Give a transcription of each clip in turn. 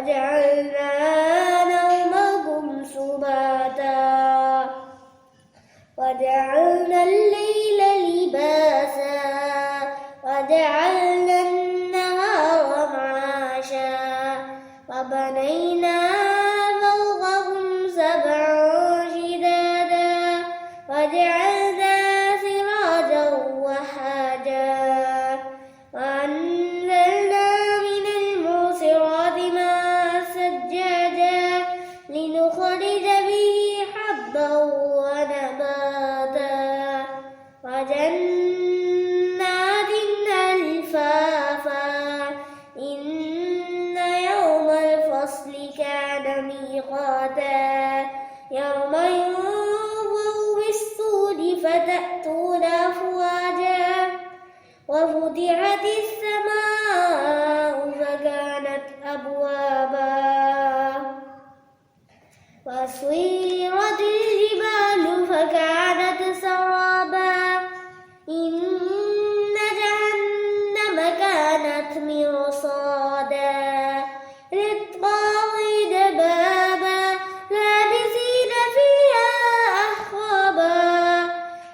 وجعلنا نومكم سباتا وجعلنا الليل لباسا وجعلنا النهار معاشا وبنينا فوقكم سبعا شدادا وجعلنا سراجا وحاجا وأنزلنا من المعصرات ماء ثجاجا لنخرج به حبا ونباتا وجنات ألفافا إن يوم الفصل كان ميقاتا يوم ينفخ بالصور فتأتون أفواجا وفتحت السماء فكانت أبوابا وسيرت الجبال فكانت سرابا إن جهنم كانت مرصادا للطاغين بابا لابسين فيها أحقابا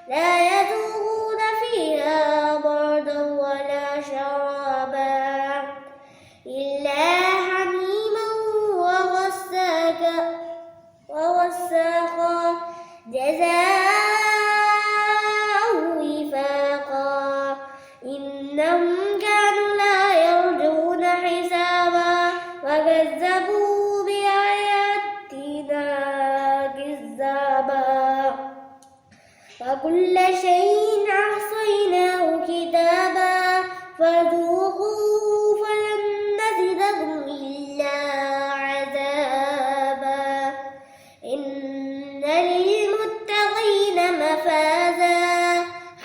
لا يذوقون فيها بردا ولا شرابا إلا حميما وغساقا جزاء وفاقا إنهم كانوا لا يرجون حسابا وكذبوا بآياتنا كذابا وكل شيء أحصيناه كتابا فذوقوا فلن نزدكم إلا عذابا إن للمتقين مفازا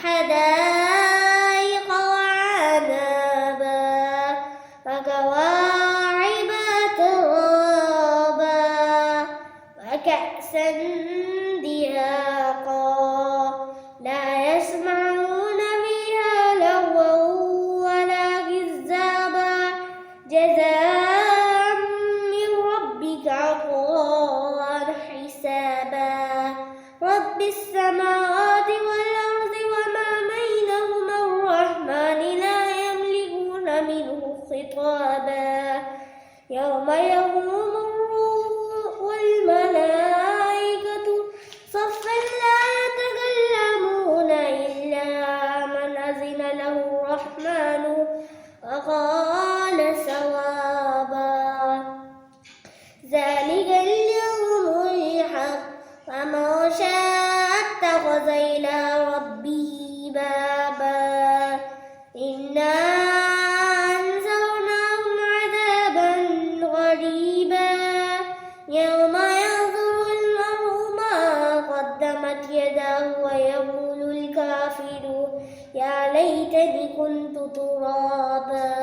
حدائق وعنابا وكواعب ترابا وكأسا دهاقا لا يسمعون فيها لغوا ولا كذابا جزاء من ربك عطاء حسابا رب السماوات والأرض وما بينهما الرحمن لا يملكون منه خطابا يوم يقوم الروح والملائكة صفا لا يتكلمون إلا من أذن له الرحمن وقال صوابا ذلك اليوم الحق فمن شاء اتخذ إلى ربه بابا إنا أنذرناهم عذابا قريبا يوم ينظر المرء ما قدمت يداه ويقول الكافر يا ليتني كنت ترابا.